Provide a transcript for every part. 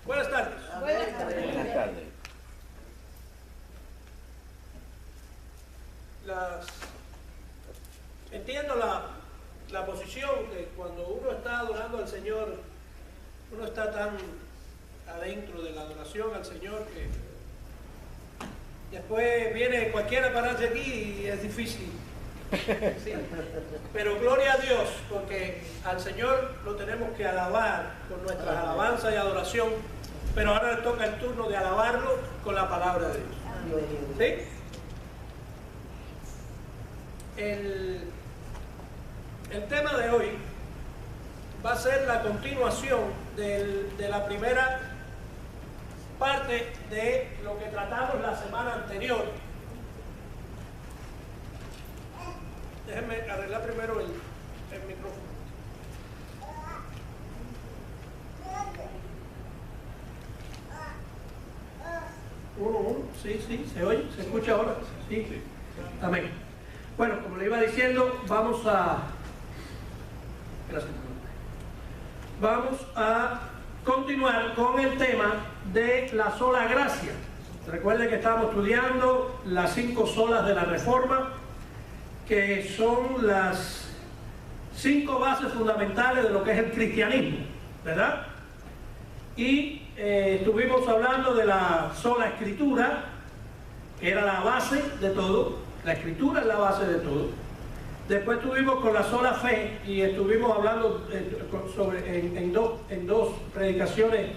Buenas tardes. Buenas tardes. Buenas tardes. Entiendo la posición que cuando uno está adorando al Señor, uno está tan adentro de la adoración al Señor que después viene cualquiera a pararse aquí y es difícil. Sí. Pero gloria a Dios, porque al Señor lo tenemos que alabar con nuestras alabanzas y adoración, pero ahora le toca el turno de alabarlo con la palabra de Dios. ¿Sí? El tema de hoy va a ser la continuación de la primera parte de lo que tratamos la semana anterior. Déjenme arreglar primero el micrófono. Sí, se oye, se escucha ahora. Sí, amén. Bueno, como le iba diciendo, vamos a continuar con el tema de la sola gracia. Recuerden que estamos estudiando las 5 solas de la Reforma, que son las 5 bases fundamentales de lo que es el cristianismo, ¿verdad? Y estuvimos hablando de la sola escritura, que era la base de todo. La escritura es la base de todo. Después estuvimos con la sola fe y estuvimos hablando en dos predicaciones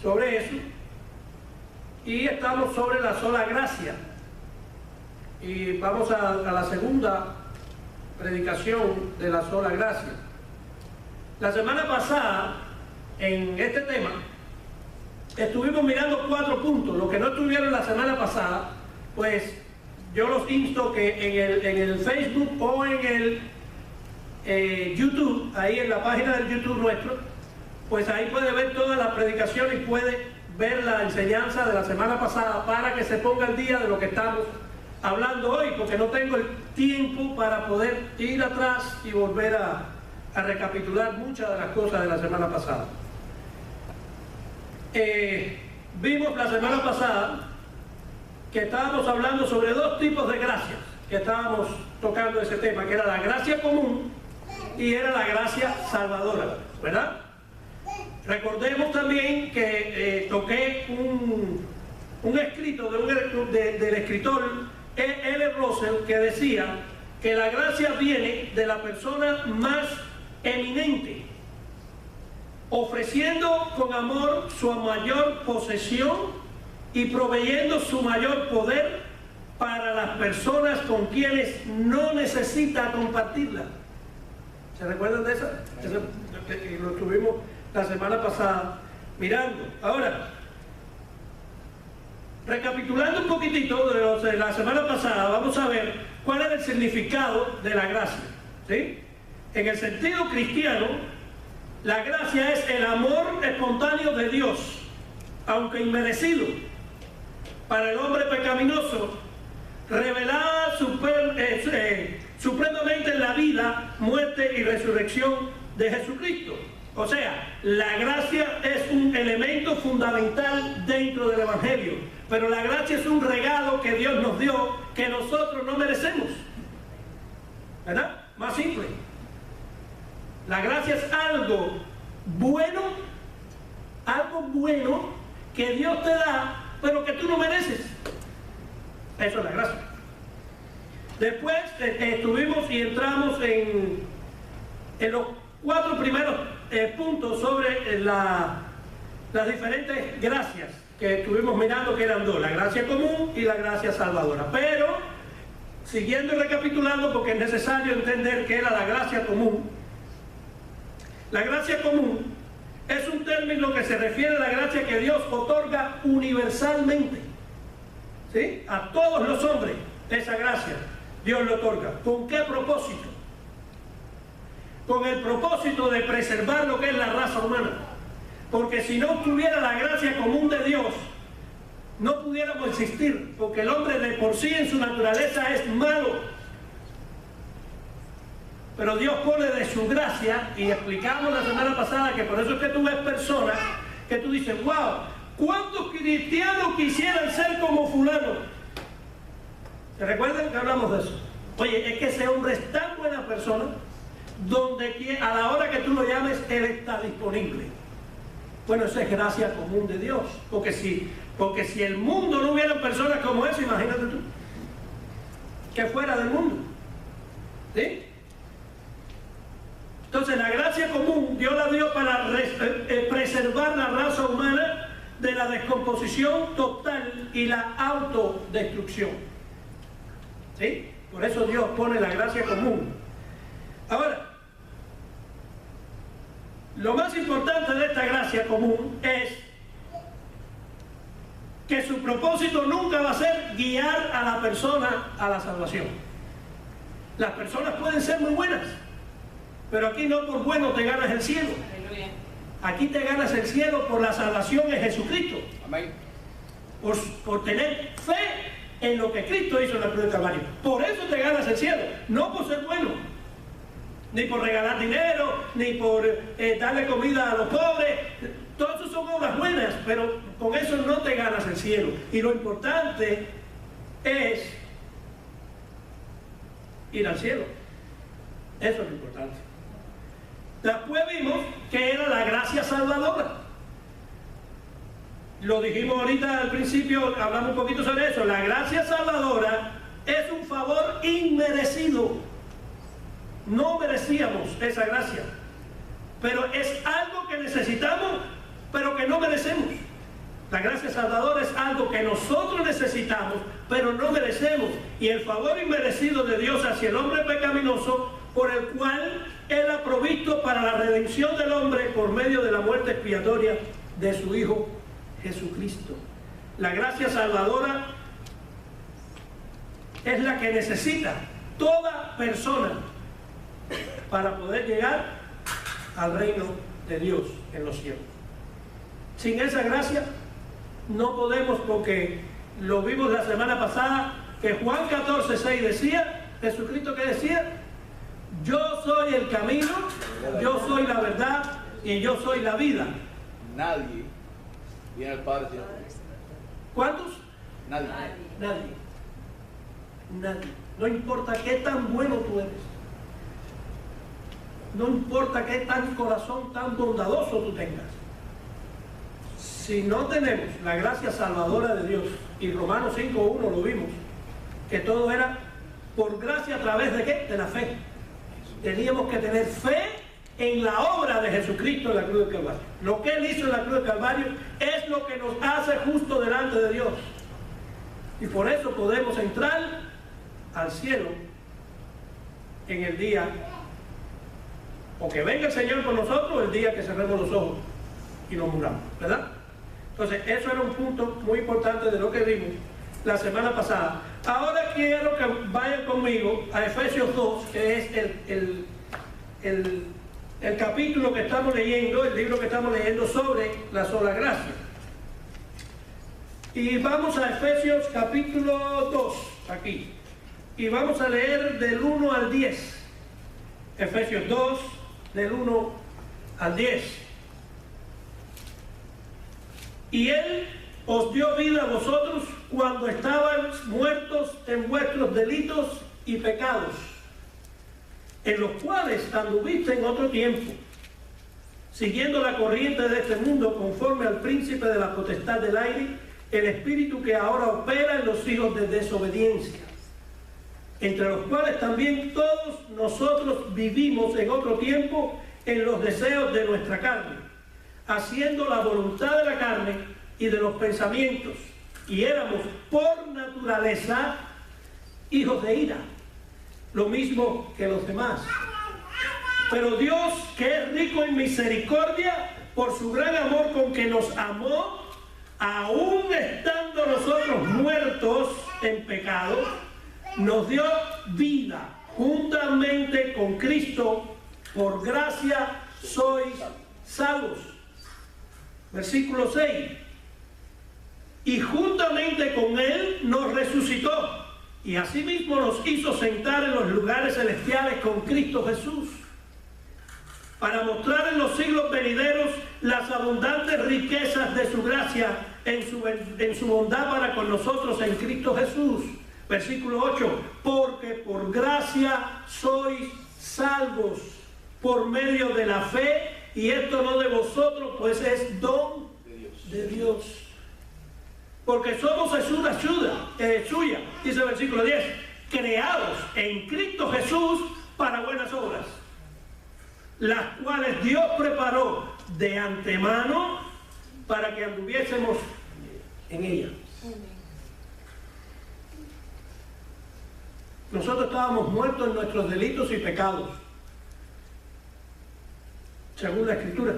sobre eso. Y estamos sobre la sola gracia. Y vamos a la segunda predicación de la sola gracia. La semana pasada, en este tema, estuvimos mirando 4 puntos. Los que no estuvieron la semana pasada, pues yo los insto que en el Facebook o en el YouTube, ahí en la página del YouTube nuestro, pues ahí puede ver todas las predicaciones y puede ver la enseñanza de la semana pasada para que se ponga al día de lo que estamos hablando hoy, porque no tengo el tiempo para poder ir atrás y volver a recapitular muchas de las cosas de la semana pasada. Vimos la semana pasada que estábamos hablando sobre 2 tipos de gracias, que estábamos tocando ese tema, que era la gracia común y era la gracia salvadora, ¿verdad? Recordemos también que toqué un escrito del escritor L. Russell, que decía que la gracia viene de la persona más eminente, ofreciendo con amor su mayor posesión y proveyendo su mayor poder para las personas con quienes no necesita compartirla. ¿Se recuerdan de esa? Eso lo tuvimos la semana pasada mirando. Ahora, recapitulando un poquitito de la semana pasada, vamos a ver cuál es el significado de la gracia. ¿Sí? En el sentido cristiano, la gracia es el amor espontáneo de Dios, aunque inmerecido, para el hombre pecaminoso, revelada supremamente en la vida, muerte y resurrección de Jesucristo. O sea, la gracia es un elemento fundamental dentro del Evangelio, pero la gracia es un regalo que Dios nos dio que nosotros no merecemos, ¿verdad? Más simple. La gracia es algo bueno que Dios te da, pero que tú no mereces. Eso es la gracia. Después estuvimos y entramos en los 4 primeros puntos sobre las diferentes gracias que estuvimos mirando, que eran 2, la gracia común y la gracia salvadora. Pero, siguiendo y recapitulando, porque es necesario entender que era la gracia común. La gracia común es un término que se refiere a la gracia que Dios otorga universalmente, ¿sí? A todos los hombres, esa gracia Dios le otorga. ¿Con qué propósito? Con el propósito de preservar lo que es la raza humana. Porque si no tuviera la gracia común de Dios, no pudiéramos existir, porque el hombre de por sí en su naturaleza es malo. Pero Dios pone de su gracia, y explicamos la semana pasada que por eso es que tú ves personas que tú dices, wow, ¿cuántos cristianos quisieran ser como fulano? ¿Se recuerdan que hablamos de eso? Oye, es que ese hombre es tan buena persona, donde a la hora que tú lo llames, él está disponible. Bueno, eso es gracia común de Dios, porque si el mundo no hubiera personas como esa, imagínate tú, que fuera del mundo. ¿Sí? Entonces la gracia común Dios la dio para preservar la raza humana de la descomposición total y la autodestrucción. ¿Sí? Por eso Dios pone la gracia común. Ahora, lo más importante de esta gracia común es que su propósito nunca va a ser guiar a la persona a la salvación. Las personas pueden ser muy buenas, pero aquí no por bueno te ganas el cielo. Aquí te ganas el cielo por la salvación en Jesucristo. Amén. Por tener fe en lo que Cristo hizo en la cruz del Calvario. Por eso te ganas el cielo, no por ser bueno, ni por regalar dinero, ni por darle comida a los pobres. Todas esas son obras buenas, pero con eso no te ganas el cielo. Y lo importante es ir al cielo. Eso es lo importante. Después vimos que era la gracia salvadora. Lo dijimos ahorita al principio, hablamos un poquito sobre eso. La gracia salvadora es un favor inmerecido. No merecíamos esa gracia, pero es algo que necesitamos, pero que no merecemos. La gracia salvadora es algo que nosotros necesitamos, pero no merecemos. Y el favor inmerecido de Dios hacia el hombre pecaminoso, por el cual Él ha provisto para la redención del hombre por medio de la muerte expiatoria de su Hijo Jesucristo. La gracia salvadora es la que necesita toda persona para poder llegar al reino de Dios en los cielos. Sin esa gracia no podemos, porque lo vimos la semana pasada, que Juan 14:6 decía, Jesucristo que decía, yo soy el camino, yo soy la verdad y yo soy la vida. Nadie viene al Padre sino por mí. ¿Cuántos? Nadie. Nadie. No importa qué tan bueno tú eres. No importa qué tan corazón tan bondadoso tú tengas. Si no tenemos la gracia salvadora de Dios, y Romanos 5:1 lo vimos, que todo era por gracia a través de ¿qué? De la fe. Teníamos que tener fe en la obra de Jesucristo en la cruz del Calvario. Lo que Él hizo en la cruz del Calvario es lo que nos hace justo delante de Dios. Y por eso podemos entrar al cielo en el día, o que venga el Señor con nosotros el día que cerremos los ojos y nos muramos, ¿verdad? Entonces, eso era un punto muy importante de lo que vimos la semana pasada. Ahora quiero que vayan conmigo a Efesios 2, que es el capítulo que estamos leyendo, el libro que estamos leyendo sobre la sola gracia. Y vamos a Efesios capítulo 2, aquí. Y vamos a leer del 1 al 10. Efesios 2, del 1 al 10. Y Él os dio vida a vosotros cuando estaban muertos en vuestros delitos y pecados, en los cuales anduviste en otro tiempo, siguiendo la corriente de este mundo, conforme al príncipe de la potestad del aire, el espíritu que ahora opera en los hijos de desobediencia, entre los cuales también todos nosotros vivimos en otro tiempo en los deseos de nuestra carne, haciendo la voluntad de la carne y de los pensamientos, y éramos por naturaleza hijos de ira, lo mismo que los demás. Pero Dios, que es rico en misericordia, por su gran amor con que nos amó, aún estando nosotros muertos en pecado, nos dio vida juntamente con Cristo. Por gracia sois salvos. Versículo 6. Y juntamente con Él nos resucitó, y asimismo nos hizo sentar en los lugares celestiales con Cristo Jesús, para mostrar en los siglos venideros las abundantes riquezas de su gracia en su bondad para con nosotros en Cristo Jesús. Versículo 8, porque por gracia sois salvos por medio de la fe, y esto no de vosotros, pues es don de Dios. Porque somos ayuda suya, dice el versículo 10, creados en Cristo Jesús para buenas obras, las cuales Dios preparó de antemano para que anduviésemos en ellas. Nosotros estábamos muertos en nuestros delitos y pecados, según la Escritura.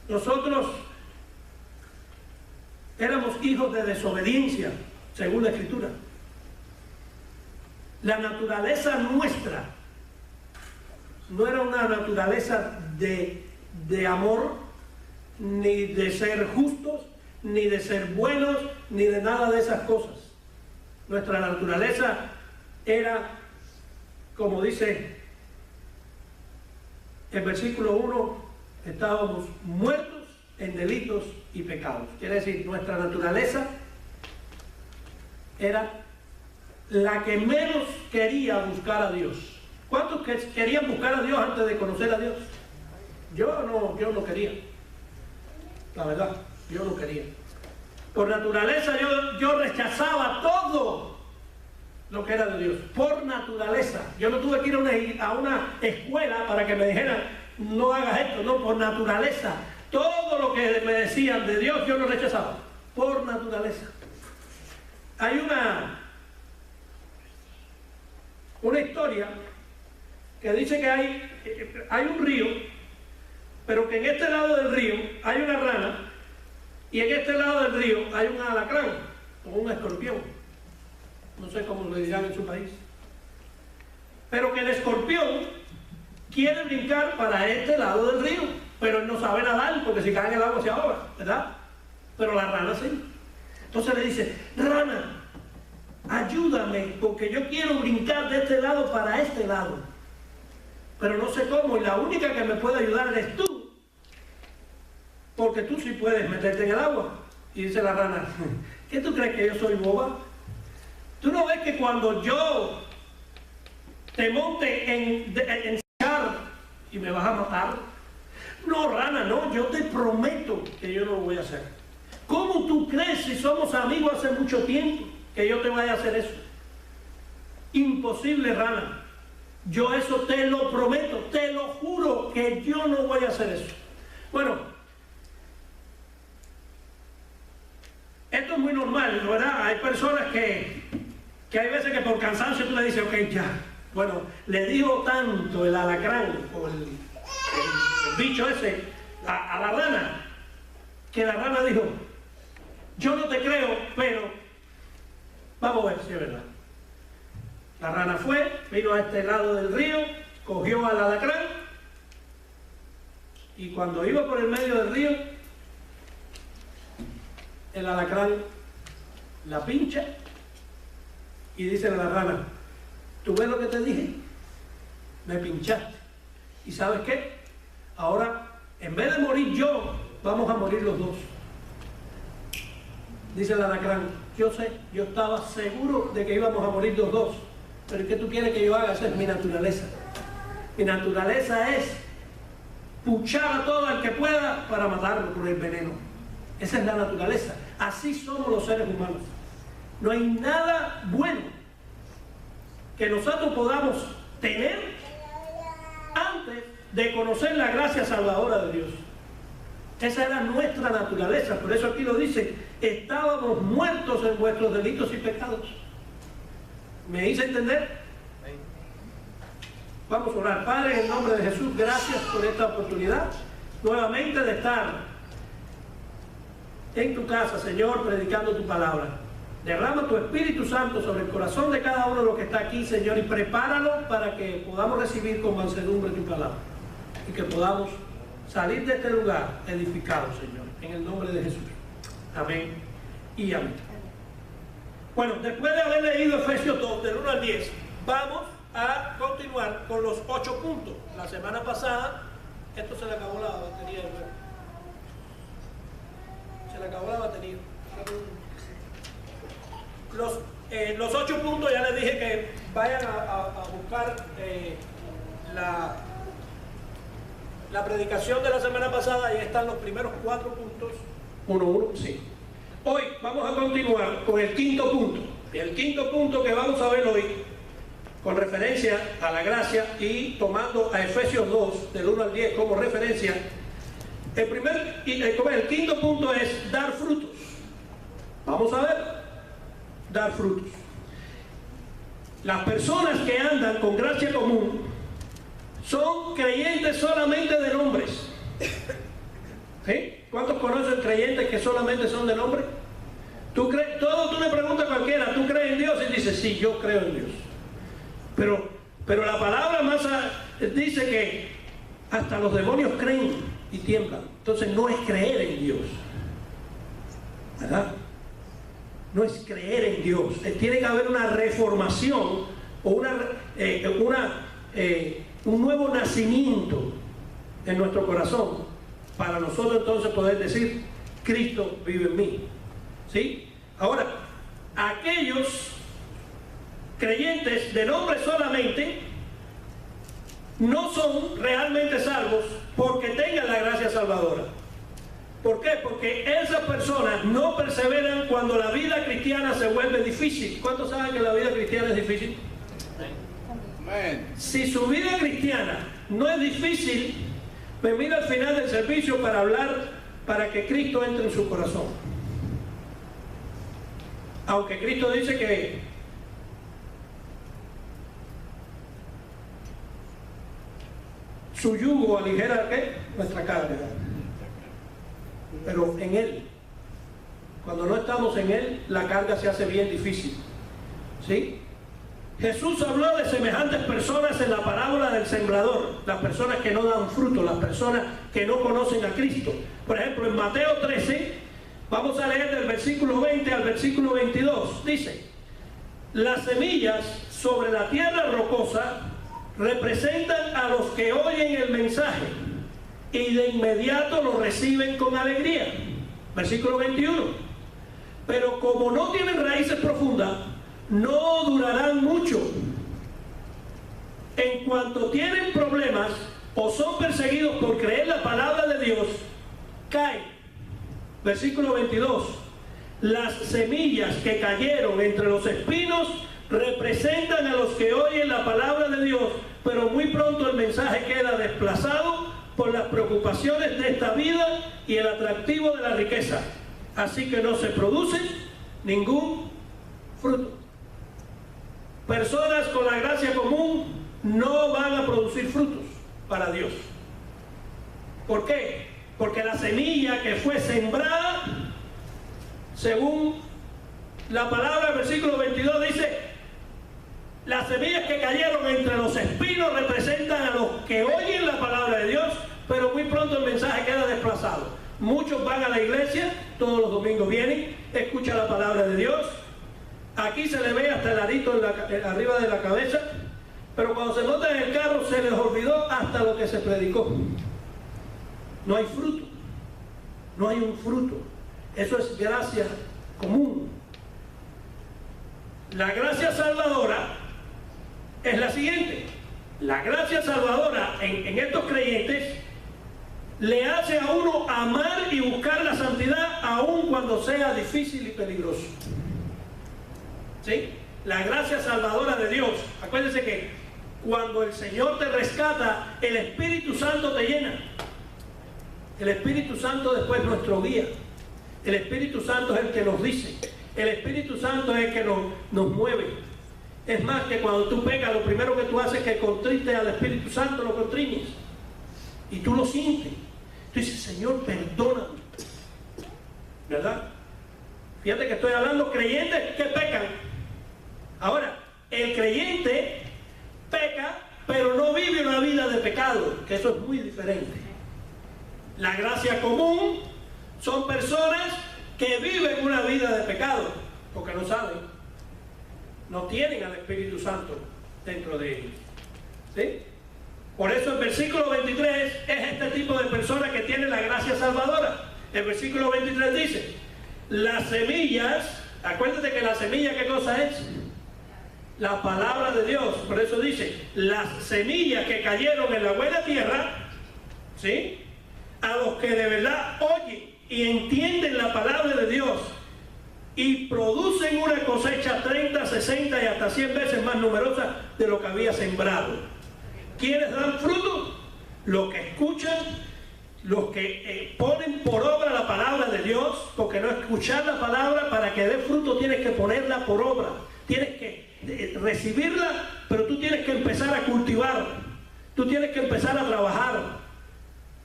Nosotros éramos hijos de desobediencia, según la Escritura. La naturaleza nuestra no era una naturaleza de amor, ni de ser justos, ni de ser buenos, ni de nada de esas cosas. Nuestra naturaleza era, como dice el versículo 1, estábamos muertos en delitos y pecados. Quiere decir, nuestra naturaleza era la que menos quería buscar a Dios. ¿Cuántos querían buscar a Dios antes de conocer a Dios? Yo no quería. La verdad, yo no quería. Por naturaleza yo rechazaba todo lo que era de Dios. Por naturaleza. Yo no tuve que ir a una escuela para que me dijeran, no hagas esto. No, por naturaleza. Todo lo que me decían de Dios, yo lo rechazaba. Por naturaleza. Hay una historia que dice que hay un río, pero que en este lado del río hay una rana, y en este lado del río hay un alacrán o un escorpión. No sé cómo le dirán en su país. Pero que el escorpión quiere brincar para este lado del río, pero él no sabe nadar, porque si cae en el agua se ahoga, ¿verdad? Pero la rana sí. Entonces le dice, rana, ayúdame, porque yo quiero brincar de este lado para este lado, pero no sé cómo, y la única que me puede ayudar eres tú, porque tú sí puedes meterte en el agua. Y dice la rana, ¿qué tú crees, que yo soy boba? ¿Tú no ves que cuando yo te monte en y me vas a matar? No, rana, no, yo te prometo que yo no lo voy a hacer. ¿Cómo tú crees, si somos amigos hace mucho tiempo, que yo te vaya a hacer eso? Imposible, rana. Yo eso te lo prometo, te lo juro, que yo no voy a hacer eso. Bueno, esto es muy normal, ¿verdad? Hay personas que hay veces que por cansancio tú le dices, ok, ya. Bueno, le dijo tanto el alacrán o el bicho ese a la rana, que la rana dijo, yo no te creo, pero vamos a ver si es verdad. La rana fue, vino a este lado del río, cogió al alacrán, y cuando iba por el medio del río, el alacrán la pincha y dice a la rana, ¿tú ves lo que te dije? Me pinchaste. ¿Y sabes qué? Ahora, en vez de morir yo, vamos a morir los dos. Dice el alacrán, yo sé, yo estaba seguro de que íbamos a morir los dos, pero ¿qué tú quieres que yo haga? Esa es mi naturaleza. Mi naturaleza es puchar a todo el que pueda para matarlo por el veneno. Esa es la naturaleza. Así somos los seres humanos. No hay nada bueno que nosotros podamos tener antes de conocer la gracia salvadora de Dios. Esa era nuestra naturaleza. Por eso aquí lo dice, estábamos muertos en vuestros delitos y pecados. ¿Me hice entender? Vamos a orar. Padre, en el nombre de Jesús, gracias por esta oportunidad nuevamente de estar en tu casa, Señor, predicando tu palabra. Derrama tu Espíritu Santo sobre el corazón de cada uno de los que está aquí, Señor, y prepáralo para que podamos recibir con mansedumbre tu palabra y que podamos salir de este lugar edificados, Señor, en el nombre de Jesús. Amén y amén. Bueno, después de haber leído Efesios 2, del 1 al 10, vamos a continuar con los 8 puntos. La semana pasada Esto se le acabó la batería del web. Se le acabó la batería. Los 8 puntos ya les dije que vayan a buscar la predicación de la semana pasada. Ahí están los primeros 4 puntos. 1, sí. Hoy vamos a continuar con el 5.º punto. El 5.º punto que vamos a ver hoy, con referencia a la gracia y tomando a Efesios 2, del 1 al 10 como referencia, el 5.º punto es dar frutos. Vamos a ver, dar frutos. Las personas que andan con gracia común son creyentes solamente de nombres. ¿Sí? ¿Cuántos conocen creyentes que solamente son de nombre? Tú le preguntas a cualquiera, ¿tú crees en Dios? Y dice, sí, yo creo en Dios. Pero la palabra más dice que hasta los demonios creen y tiemblan. Entonces no es creer en Dios, ¿verdad? No es creer en Dios. Tiene que haber una reformación o un nuevo nacimiento en nuestro corazón para nosotros entonces poder decir, Cristo vive en mí. ¿Sí? Ahora, aquellos creyentes de nombre solamente no son realmente salvos porque tengan la gracia salvadora. ¿Por qué? Porque esas personas no perseveran cuando la vida cristiana se vuelve difícil. ¿Cuántos saben que la vida cristiana es difícil? Amén. Si su vida cristiana no es difícil, me mira al final del servicio para hablar para que Cristo entre en su corazón. Aunque Cristo dice que su yugo aligera ¿qué? Nuestra carga. Pero en Él, cuando no estamos en Él, la carga se hace bien difícil. ¿Sí? Jesús habló de semejantes personas en la parábola del sembrador, las personas que no dan fruto, las personas que no conocen a Cristo. Por ejemplo, en Mateo 13, vamos a leer del versículo 20 al versículo 22. Dice, las semillas sobre la tierra rocosa representan a los que oyen el mensaje y de inmediato lo reciben con alegría. Versículo 21. Pero como no tienen raíces profundas, no durarán mucho. En cuanto tienen problemas o son perseguidos por creer la palabra de Dios, caen. Versículo 22. Las semillas que cayeron entre los espinos representan a los que oyen la palabra de Dios, pero muy pronto el mensaje queda desplazado por las preocupaciones de esta vida y el atractivo de la riqueza. Así que no se produce ningún fruto. Personas con la gracia común no van a producir frutos para Dios. ¿Por qué? Porque la semilla que fue sembrada, según la palabra del versículo 22 dice, las semillas que cayeron entre los espinos representan a los que oyen la palabra de Dios, pero muy pronto el mensaje queda desplazado. Muchos van a la iglesia, todos los domingos vienen, escuchan la palabra de Dios. Aquí se le ve hasta el arito arriba de la cabeza, pero cuando se montan en el carro se les olvidó hasta lo que se predicó. No hay fruto, no hay un fruto. Eso es gracia común. La gracia salvadora es la siguiente. La gracia salvadora en estos creyentes le hace a uno amar y buscar la santidad aun cuando sea difícil y peligroso. ¿Sí? La gracia salvadora de Dios. Acuérdense que cuando el Señor te rescata, el Espíritu Santo te llena. El Espíritu Santo después es nuestro guía. El Espíritu Santo es el que nos dice. El Espíritu Santo es el que nos mueve. Es más, que cuando tú pegas, lo primero que tú haces es que contrites al Espíritu Santo, lo contriñes. Y tú lo sientes. Tú dices, Señor, perdóname. ¿Verdad? Fíjate que estoy hablando creyentes que pecan. Ahora, el creyente peca, pero no vive una vida de pecado, que eso es muy diferente. La gracia común son personas que viven una vida de pecado, porque no saben, no tienen al Espíritu Santo dentro de ellos. ¿Sí? Por eso el versículo 23 es este tipo de persona que tiene la gracia salvadora. El versículo 23 dice, las semillas, acuérdate que la semilla, ¿qué cosa es? La palabra de Dios. Por eso dice, las semillas que cayeron en la buena tierra, ¿sí? A los que de verdad oyen y entienden la palabra de Dios y producen una cosecha 30, 60 y hasta 100 veces más numerosa de lo que había sembrado. ¿Quiénes dan fruto? Los que escuchan, los que ponen por obra la palabra de Dios, porque no escuchar la palabra para que dé fruto tienes que ponerla por obra, tienes que recibirla, pero tú tienes que empezar a cultivarla, tú tienes que empezar a trabajar.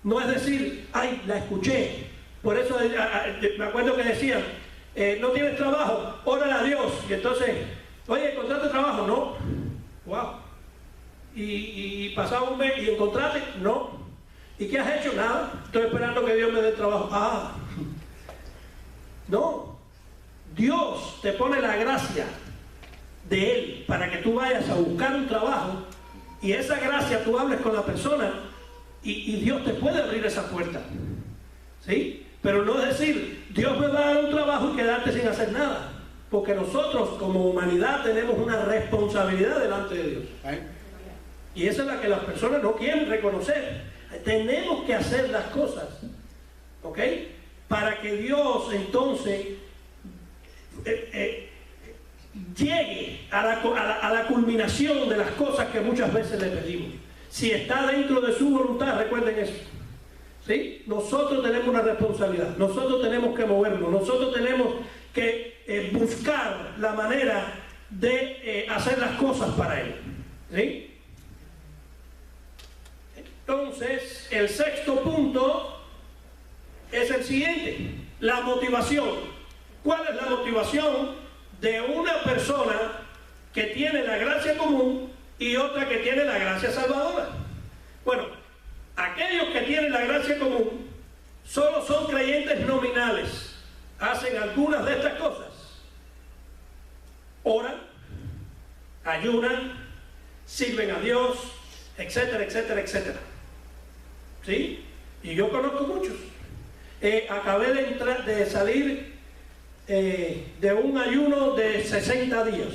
No es decir, ay, la escuché. Por eso me acuerdo que decían, no tienes trabajo, órale a Dios. Y entonces, oye, ¿encontraste trabajo? No. Wow. Y pasaba un mes y encontraste, no. ¿Y qué has hecho? Nada. Estoy esperando que Dios me dé trabajo. Ah. No. Dios te pone la gracia de Él para que tú vayas a buscar un trabajo y esa gracia tú hables con la persona y Dios te puede abrir esa puerta. ¿Sí? Pero no es decir, Dios me va a dar un trabajo y quedarte sin hacer nada. Porque nosotros como humanidad tenemos una responsabilidad delante de Dios. Y esa es la que las personas no quieren reconocer. Tenemos que hacer las cosas, ¿ok? Para que Dios entonces llegue a la culminación de las cosas que muchas veces le pedimos. Si está dentro de su voluntad, recuerden eso. ¿Sí? Nosotros tenemos una responsabilidad, nosotros tenemos que movernos, nosotros tenemos que buscar la manera de hacer las cosas para Él. ¿Sí? Entonces, el sexto punto es el siguiente, la motivación. ¿Cuál es la motivación de una persona que tiene la gracia común y otra que tiene la gracia salvadora? Bueno, aquellos que tienen la gracia común solo son creyentes nominales, hacen algunas de estas cosas: oran, ayunan, sirven a Dios, etcétera, etcétera, etcétera. ¿Sí? Y yo conozco muchos. Acabé de salir de un ayuno de 60 días.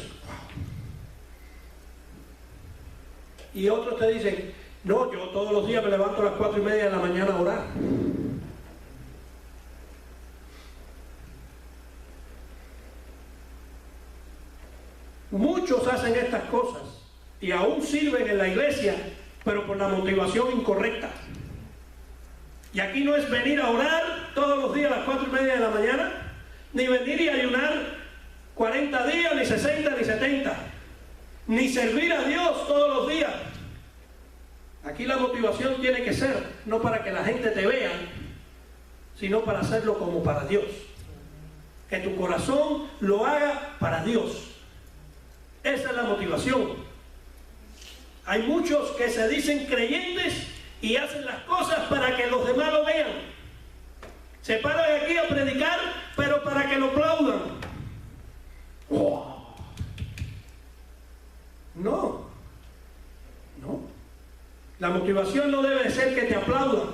Y otros te dicen, no, yo todos los días me levanto a las 4:30 de la mañana a orar. Muchos hacen estas cosas y aún sirven en la iglesia, pero por la motivación incorrecta. Y aquí no es venir a orar todos los días a las 4:30 de la mañana, ni venir y ayunar 40 días, ni 60, ni 70, ni servir a Dios todos los días. Aquí la motivación tiene que ser no para que la gente te vea, sino para hacerlo como para Dios. Que tu corazón lo haga para Dios. Esa es la motivación. Hay muchos que se dicen creyentes y hacen las cosas para que los demás lo vean. Se paran aquí a predicar, pero para que lo aplaudan. ¡Wow! No. La motivación no debe ser que te aplaudan.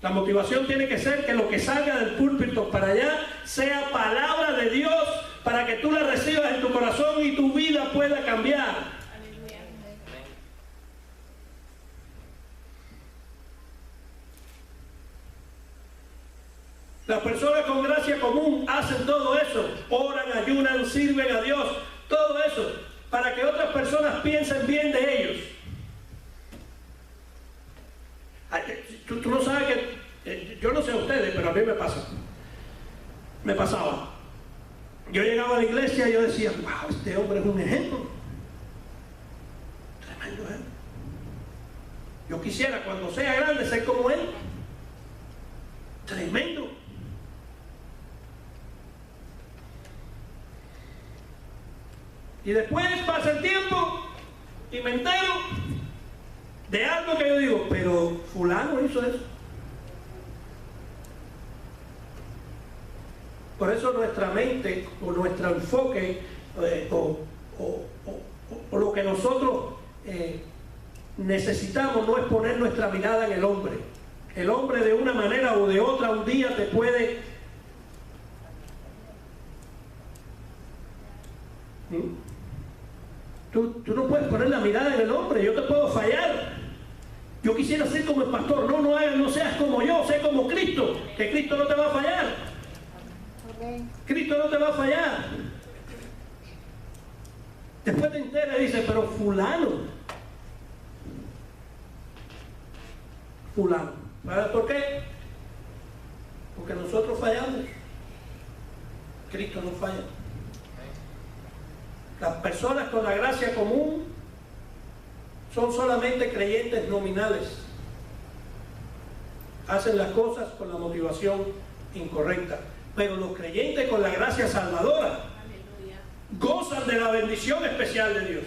La motivación tiene que ser que lo que salga del púlpito para allá sea palabra de Dios para que tú la recibas en tu corazón y tu vida pueda cambiar. Las personas con gracia común hacen todo eso, oran, ayunan, sirven a Dios, todo eso, para que otras personas piensen bien de ellos. Tú no sabes que, yo no sé a ustedes, pero a mí me pasaba. Yo llegaba a la iglesia y yo decía, wow, este hombre es un ejemplo. Tremendo ejemplo. Yo quisiera cuando sea grande ser como él. Tremendo. Y después pasa el tiempo y me entero de algo que yo digo, pero fulano hizo eso. Por eso nuestra mente o nuestro enfoque o lo que nosotros necesitamos no es poner nuestra mirada en el hombre. El hombre de una manera o de otra un día te puede... Tú no puedes poner la mirada en el hombre. Yo te puedo fallar. Yo quisiera ser como el pastor. No seas como yo, sé como Cristo. Que Cristo no te va a fallar. Cristo no te va a fallar. Después te enteras y dices, pero fulano. ¿Sabes por qué? Porque nosotros fallamos. Cristo no falla. Las personas con la gracia común son solamente creyentes nominales. Hacen las cosas con la motivación incorrecta. Pero los creyentes con la gracia salvadora gozan de la bendición especial de Dios.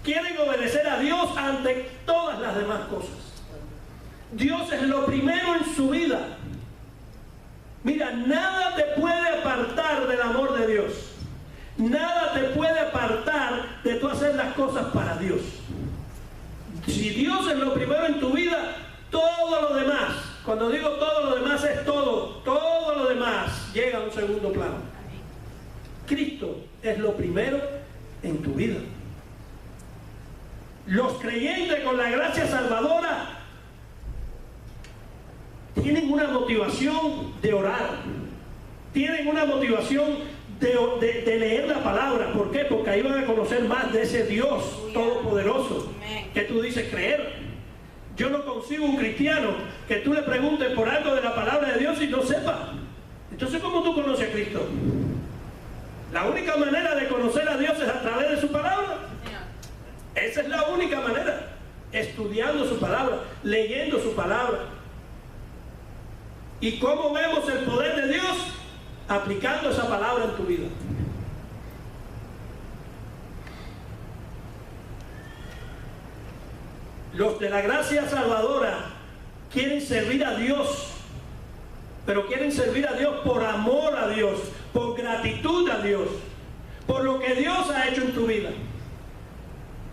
Quieren obedecer a Dios ante todas las demás cosas. Dios es lo primero en su vida. Mira, nada te puede apartar del amor de Dios. Nada te puede apartar de tú hacer las cosas para Dios. Si Dios es lo primero en tu vida, todo lo demás, cuando digo todo lo demás es todo lo demás llega a un segundo plano. Cristo es lo primero en tu vida. Los creyentes con la gracia salvadora tienen una motivación de orar, tienen una motivación de leer la palabra. ¿Por qué? Porque ahí van a conocer más de ese Dios todopoderoso que tú dices creer. Yo no consigo un cristiano que tú le preguntes por algo de la palabra de Dios y no sepa. Entonces, ¿cómo tú conoces a Cristo? La única manera de conocer a Dios es a través de su palabra. Esa es la única manera. Estudiando su palabra, leyendo su palabra. ¿Y cómo vemos el poder de Dios? Aplicando esa palabra en tu vida. Los de la gracia salvadora quieren servir a Dios, pero quieren servir a Dios por amor a Dios, por gratitud a Dios, por lo que Dios ha hecho en tu vida.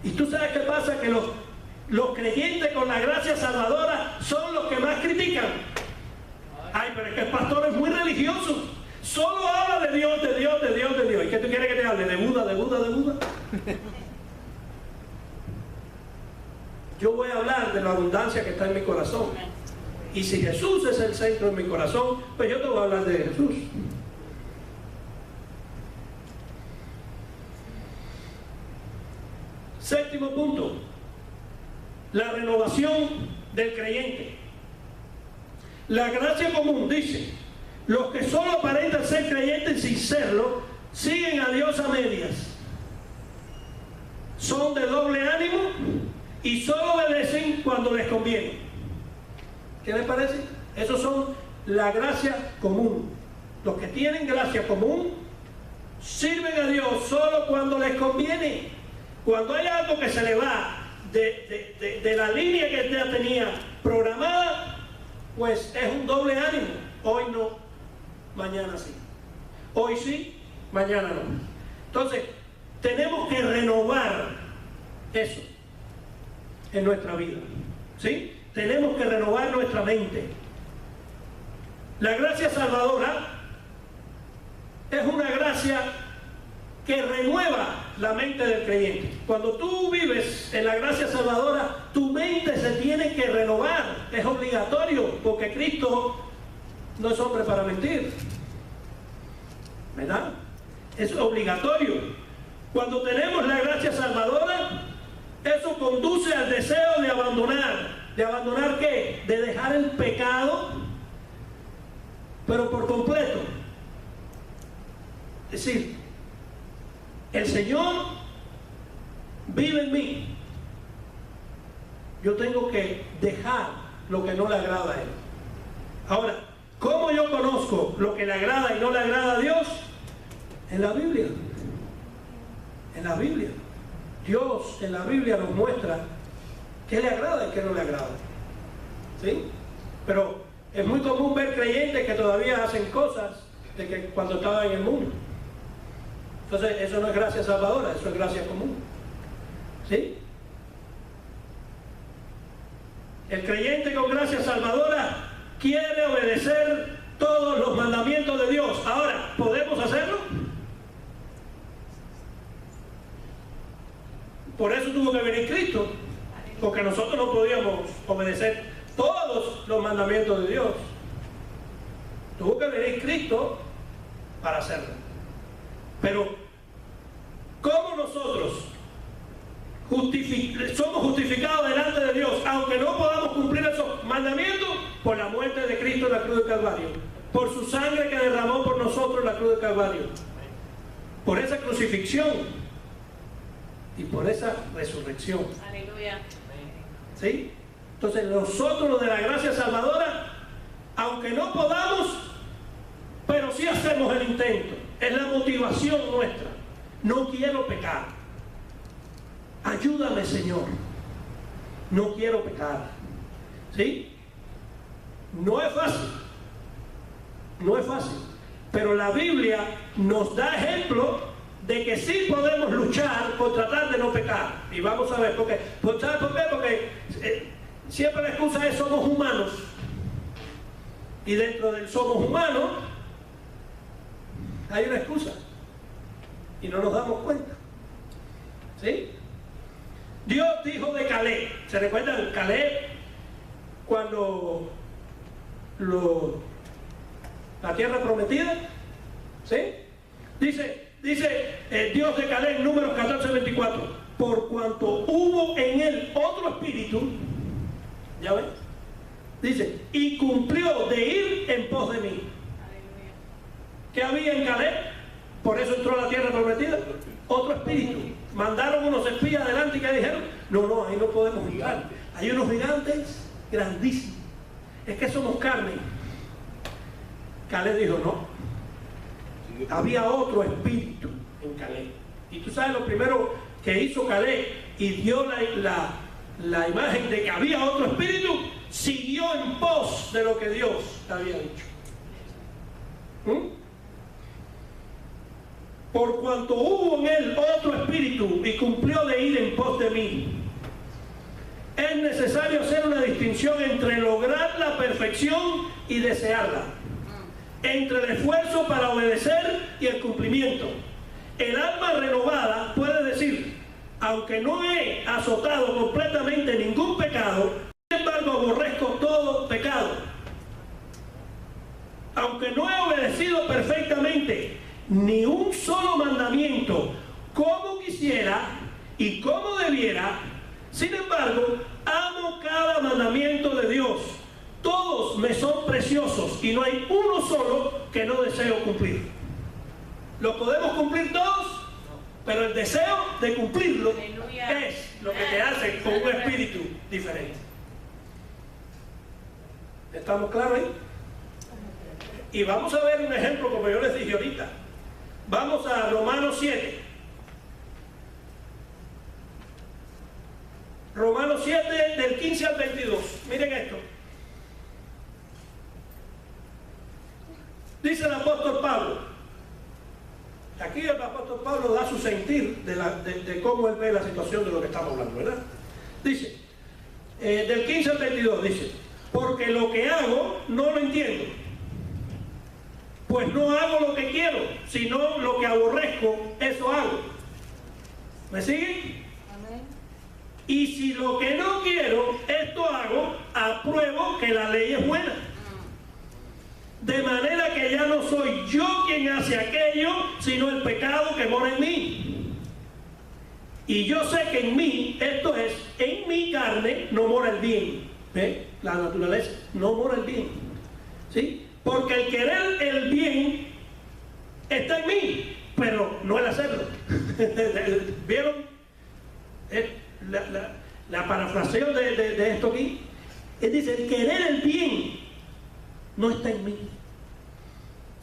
Y tú sabes qué pasa, que los creyentes con la gracia salvadora son los que más critican. Ay, pero es que el pastor es muy religioso. Solo habla de Dios, de Dios, de Dios, de Dios. ¿Y qué tú quieres que te hable? ¿De Buda, de Buda, de Buda? Yo voy a hablar de la abundancia que está en mi corazón. Y si Jesús es el centro de mi corazón, pues yo te voy a hablar de Jesús. Séptimo punto. La renovación del creyente. La gracia común dice: los que solo aparentan ser creyentes sin serlo, siguen a Dios a medias. Son de doble ánimo y solo obedecen cuando les conviene. ¿Qué les parece? Esos son la gracia común. Los que tienen gracia común sirven a Dios solo cuando les conviene. Cuando hay algo que se le va de la línea que ya tenía programada, pues es un doble ánimo. Hoy no, mañana sí. Hoy sí, mañana no. Entonces, tenemos que renovar eso en nuestra vida. ¿Sí? Tenemos que renovar nuestra mente. La gracia salvadora es una gracia que renueva la mente del creyente. Cuando tú vives en la gracia salvadora, tu mente se tiene que renovar. Es obligatorio, porque Cristo no es hombre para mentir, ¿verdad? Es obligatorio. Cuando tenemos la gracia salvadora, eso conduce al deseo de abandonar. ¿De abandonar qué? De dejar el pecado, pero por completo. Es decir, el Señor vive en mí. Yo tengo que dejar lo que no le agrada a Él. Ahora, ¿cómo yo conozco lo que le agrada y no le agrada a Dios? En la Biblia. En la Biblia. Dios en la Biblia nos muestra qué le agrada y qué no le agrada. ¿Sí? Pero es muy común ver creyentes que todavía hacen cosas de que cuando estaban en el mundo. Entonces, eso no es gracia salvadora, eso es gracia común. ¿Sí? El creyente con gracia salvadora quiere obedecer todos los mandamientos de Dios. Ahora, ¿podemos hacerlo? Por eso tuvo que venir Cristo, porque nosotros no podíamos obedecer todos los mandamientos de Dios. Tuvo que venir Cristo para hacerlo. Pero, ¿cómo nosotros somos justificados delante de Dios, aunque no podamos cumplir esos mandamientos? Por la muerte de Cristo en la cruz del Calvario, por su sangre que derramó por nosotros en la cruz del Calvario, por esa crucifixión y por esa resurrección. Aleluya. ¿Sí? Entonces nosotros, los de la gracia salvadora, aunque no podamos, pero sí hacemos el intento. Es la motivación nuestra. No quiero pecar. Ayúdame, Señor. No quiero pecar. ¿Sí? No es fácil. No es fácil. Pero la Biblia nos da ejemplo de que sí podemos luchar por tratar de no pecar. Y vamos a ver por qué. ¿Sabes por qué? Porque siempre la excusa es somos humanos. Y dentro del somos humanos hay una excusa. Y no nos damos cuenta. ¿Sí? Dios dijo de Caleb. ¿Se recuerdan Caleb? Cuando la tierra prometida. ¿Sí? Dice Dios de Caleb, Números 14:24, por cuanto hubo en él otro espíritu, ¿ya ven? Dice, y cumplió de ir en pos de mí. ¿Qué había en Caleb? Por eso entró a la tierra prometida. Otro espíritu. Mandaron unos espías adelante y que dijeron, no, ahí no podemos entrar. Hay unos gigantes grandísimos. Es que somos carne. Caleb dijo, no. Había otro espíritu en Caleb. Y tú sabes lo primero que hizo Caleb y dio la imagen de que había otro espíritu, siguió en pos de lo que Dios había dicho. Por cuanto hubo en él otro espíritu y cumplió de ir en pos de mí. Es necesario hacer una distinción entre lograr la perfección y desearla, entre el esfuerzo para obedecer y el cumplimiento. El alma renovada puede decir, aunque no he azotado completamente ningún pecado, sin embargo aborrezco todo pecado. Aunque no he obedecido perfectamente ni un solo mandamiento como quisiera y como debiera, sin embargo amo cada mandamiento de Dios. Todos me son preciosos y no hay uno solo que no deseo cumplir. ¿Lo podemos cumplir todos? Pero el deseo de cumplirlo es lo que te hace con un espíritu diferente. ¿Estamos claros ahí? Y vamos a ver un ejemplo como yo les dije ahorita. Vamos a Romanos 7. Romanos 7 del 15 al 22. Miren esto. Dice el apóstol Pablo, aquí el apóstol Pablo da su sentir de cómo él ve la situación de lo que estamos hablando, ¿verdad? Dice, del 15 al 22, dice, porque lo que hago no lo entiendo, pues no hago lo que quiero, sino lo que aborrezco, eso hago. ¿Me siguen? Amén. Y si lo que no quiero, esto hago, apruebo que la ley es buena. De manera que ya no soy yo quien hace aquello, sino el pecado que mora en mí. Y yo sé que en mí, esto es, en mi carne, no mora el bien. ¿Ve? La naturaleza, no mora el bien. ¿Sí? Porque el querer el bien está en mí, pero no el hacerlo. ¿Vieron? La parafraseo de esto aquí. Él dice, el querer el bien no está en mí.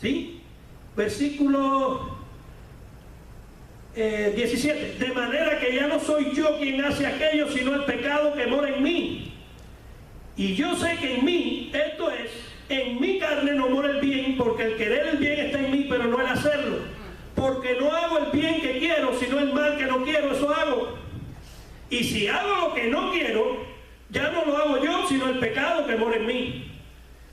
¿Sí? Versículo 17. De manera que ya no soy yo quien hace aquello, sino el pecado que mora en mí. Y yo sé que en mí, esto es, en mi carne no mora el bien, porque el querer el bien está en mí, pero no el hacerlo. Porque no hago el bien que quiero, sino el mal que no quiero, eso hago. Y si hago lo que no quiero, Ya no lo hago yo, sino el pecado que mora en mí.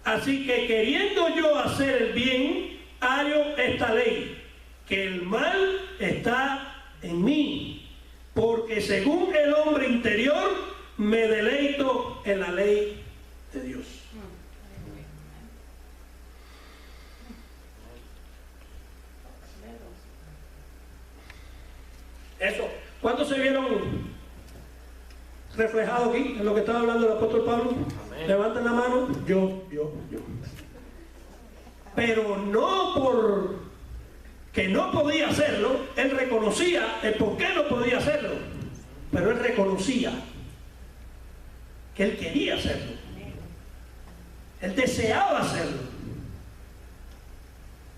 Así que queriendo yo hacer el bien, hallo esta ley, que el mal está en mí, porque según el hombre interior me deleito en la ley de Dios. Eso, ¿cuántos se vieron reflejados aquí en lo que estaba hablando el apóstol Pablo? Amén. Levanten la mano. Yo. Pero no por que no podía hacerlo, él reconocía el por qué no podía hacerlo, pero él reconocía que él quería hacerlo, él deseaba hacerlo,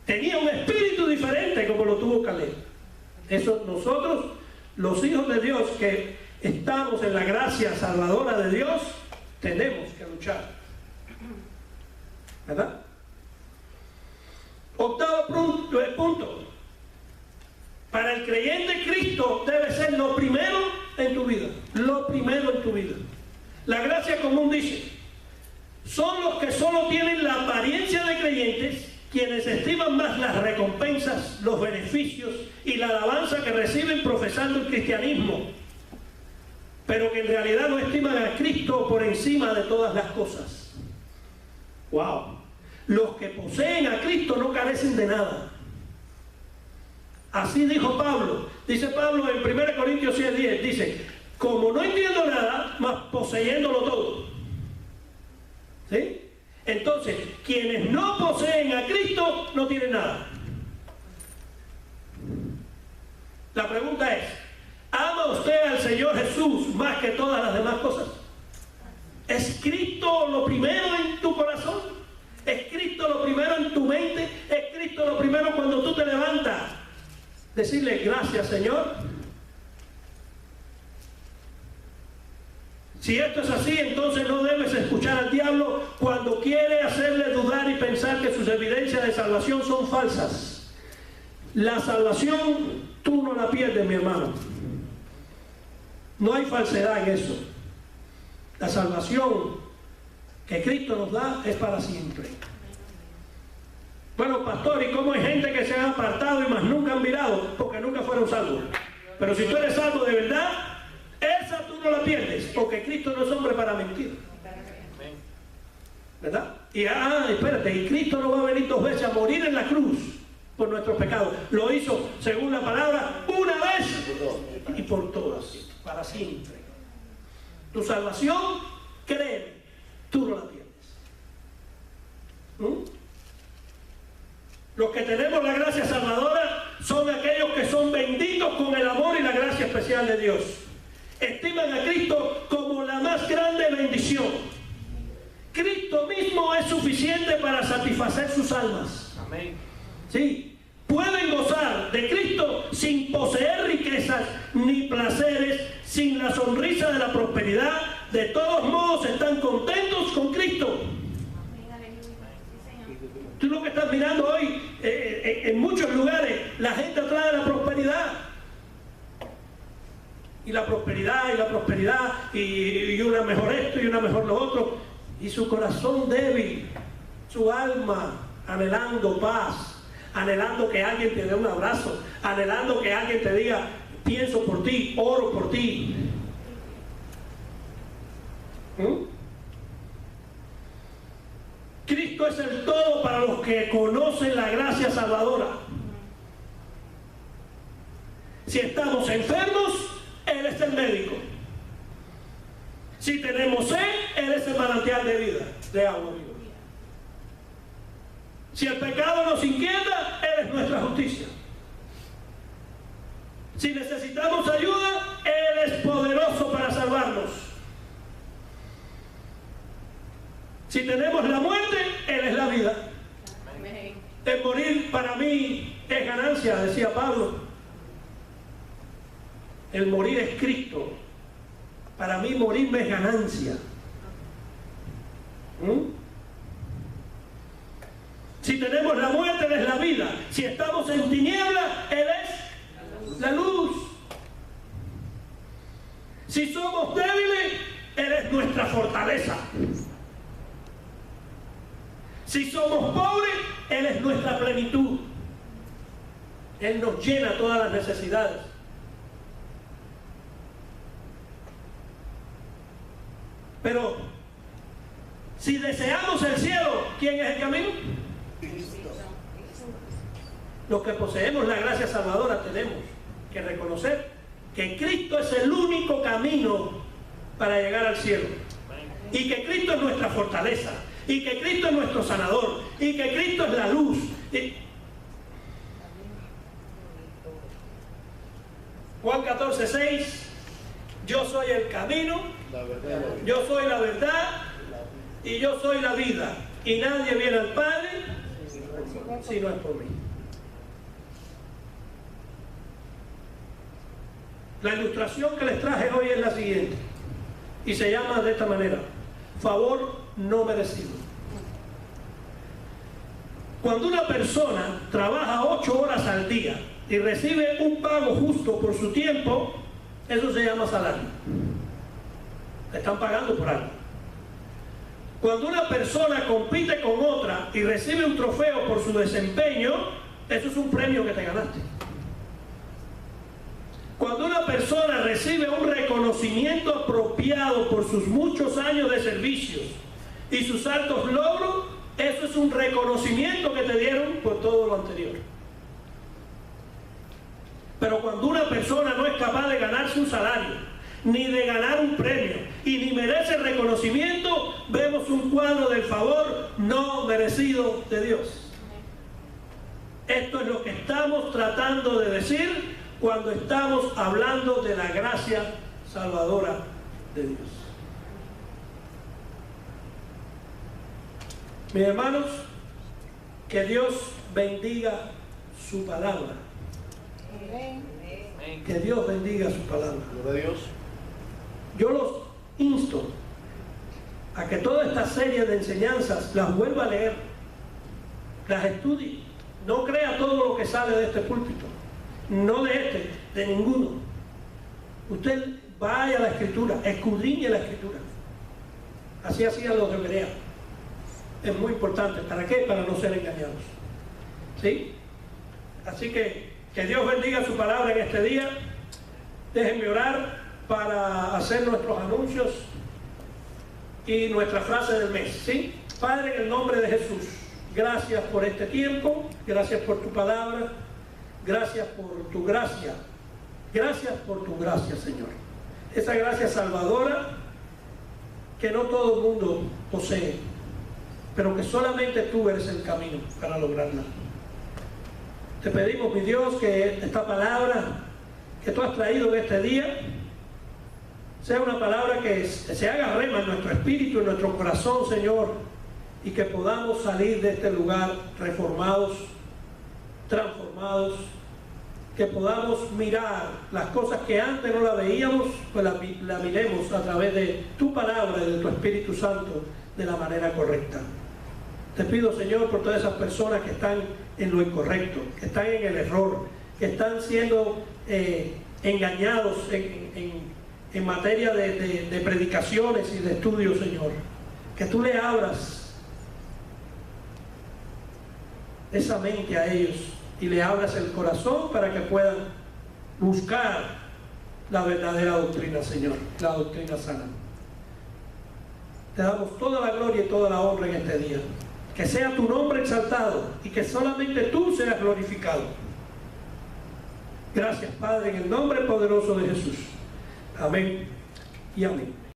tenía un espíritu diferente como lo tuvo Caleb. Eso nosotros, los hijos de Dios que estamos en la gracia salvadora de Dios, tenemos que luchar, ¿verdad? Octavo punto. Para el creyente, Cristo debe ser lo primero en tu vida. Lo primero en tu vida. La gracia común dice, son los que solo tienen la apariencia de creyentes quienes estiman más las recompensas, los beneficios y la alabanza que reciben profesando el cristianismo, pero que en realidad no estiman a Cristo por encima de todas las cosas. ¡Wow! Los que poseen a Cristo no carecen de nada. Así dijo Pablo. Dice Pablo en 1 Corintios 6:10, dice, como no entiendo nada, mas poseyéndolo todo. ¿Sí? Entonces, quienes no poseen a Cristo no tienen nada. La pregunta es, ¿ama usted al Señor Jesús más que todas las demás cosas? ¿Es Cristo lo primero en tu corazón? ¿Es Cristo lo primero en tu mente? ¿Es Cristo lo primero cuando tú te levantas? Decirle gracias, Señor. Si esto es así, entonces no debes escuchar al diablo cuando quiere hacerle dudar y pensar que sus evidencias de salvación son falsas. La salvación tú no la pierdes, mi hermano. No hay falsedad en eso. La salvación que Cristo nos da es para siempre. Bueno, pastor, ¿y cómo hay gente que se ha apartado y más nunca han mirado? Porque nunca fueron salvos. Pero si tú eres salvo de verdad, esa tú no la pierdes, porque Cristo no es hombre para mentir. ¿Verdad? Y espérate, y Cristo no va a venir 2 veces a morir en la cruz por nuestros pecados. Lo hizo, según la palabra, una vez y por todas, para siempre. Tu salvación, créeme, tú no la pierdes. Los que tenemos la gracia salvadora son aquellos que son benditos con el amor y la gracia especial de Dios. Estiman a Cristo como la más grande bendición. Cristo mismo es suficiente para satisfacer sus almas. Amén. Sí, pueden gozar de Cristo sin poseer riquezas ni placeres, sin la sonrisa de la prosperidad. De todos modos están contentos con Cristo. Tú lo que estás mirando hoy, en muchos lugares, la gente atrae la prosperidad. Y la prosperidad, y una mejor esto y una mejor lo otro. Y su corazón débil, su alma anhelando paz, anhelando que alguien te dé un abrazo, anhelando que alguien te diga, pienso por ti, oro por ti. Cristo es el todo para los que conocen la gracia salvadora. Si estamos enfermos, Él es el médico. Si tenemos sed, Él es el manantial de vida, de agua viva. Si el pecado nos inquieta, Él es nuestra justicia. Si necesitamos ayuda, Él es poderoso para salvarnos. Si tenemos la muerte, Él es la vida. Amén. El morir para mí es ganancia, decía Pablo. El morir es Cristo. Para mí morirme es ganancia. Si tenemos la muerte, Él es la vida. Si estamos en tiniebla, Él es la luz. Si somos débiles, Él es es nuestra fortaleza. Si somos pobres, Él es nuestra plenitud. Él nos llena todas las necesidades. Pero si deseamos el cielo, ¿quién es el camino? Los que poseemos la gracia salvadora tenemos que reconocer que Cristo es el único camino para llegar al cielo. Y que Cristo es nuestra fortaleza. Y que Cristo es nuestro sanador. Y que Cristo es la luz. Juan 14:6. Yo soy el camino. Yo soy la verdad. Y yo soy la vida. Y nadie viene al Padre si no es por mí. La ilustración que les traje hoy es la siguiente. Y se llama de esta manera: favor no merecido. Cuando una persona trabaja 8 horas al día y recibe un pago justo por su tiempo, eso se llama salario. Le están pagando por algo. Cuando una persona compite con otra y recibe un trofeo por su desempeño, eso es un premio que te ganaste. Cuando una persona recibe un reconocimiento apropiado por sus muchos años de servicios y sus altos logros, eso es un reconocimiento que te dieron por todo lo anterior. Pero cuando una persona no es capaz de ganarse un salario, ni de ganar un premio, y ni merece reconocimiento, vemos un cuadro del favor no merecido de Dios. Esto es lo que estamos tratando de decir cuando estamos hablando de la gracia salvadora de Dios. Mis hermanos, que Dios bendiga su palabra. Que Dios bendiga su palabra. Gloria a Dios. Yo los insto a que toda esta serie de enseñanzas las vuelva a leer, las estudie. No crea todo lo que sale de este púlpito. No de este, de ninguno. Usted vaya a la Escritura, escudriñe la Escritura. Así hacían los de Berea. Es muy importante. ¿Para qué? Para no ser engañados. ¿Sí? Así que Dios bendiga su palabra en este día. Déjenme orar para hacer nuestros anuncios y nuestra frase del mes. ¿Sí? Padre, en el nombre de Jesús, gracias por este tiempo, gracias por tu palabra. Gracias por tu gracia. Gracias por tu gracia, Señor. Esa gracia salvadora que no todo el mundo posee, pero que solamente tú eres el camino para lograrla. Te pedimos, mi Dios, que esta palabra que tú has traído en este día sea una palabra que se haga rema en nuestro espíritu, en nuestro corazón, Señor, y que podamos salir de este lugar reformados, transformados, que podamos mirar las cosas que antes no las veíamos, pues la miremos a través de tu palabra y de tu Espíritu Santo de la manera correcta. Te pido, Señor, por todas esas personas que están en lo incorrecto, que están en el error, que están siendo engañados en materia de predicaciones y de estudios, Señor, que tú le abras esa mente a ellos y le abras el corazón para que puedan buscar la verdadera doctrina, Señor, la doctrina sana. Te damos toda la gloria y toda la honra en este día. Que sea tu nombre exaltado y que solamente tú seas glorificado. Gracias, Padre, en el nombre poderoso de Jesús. Amén y amén.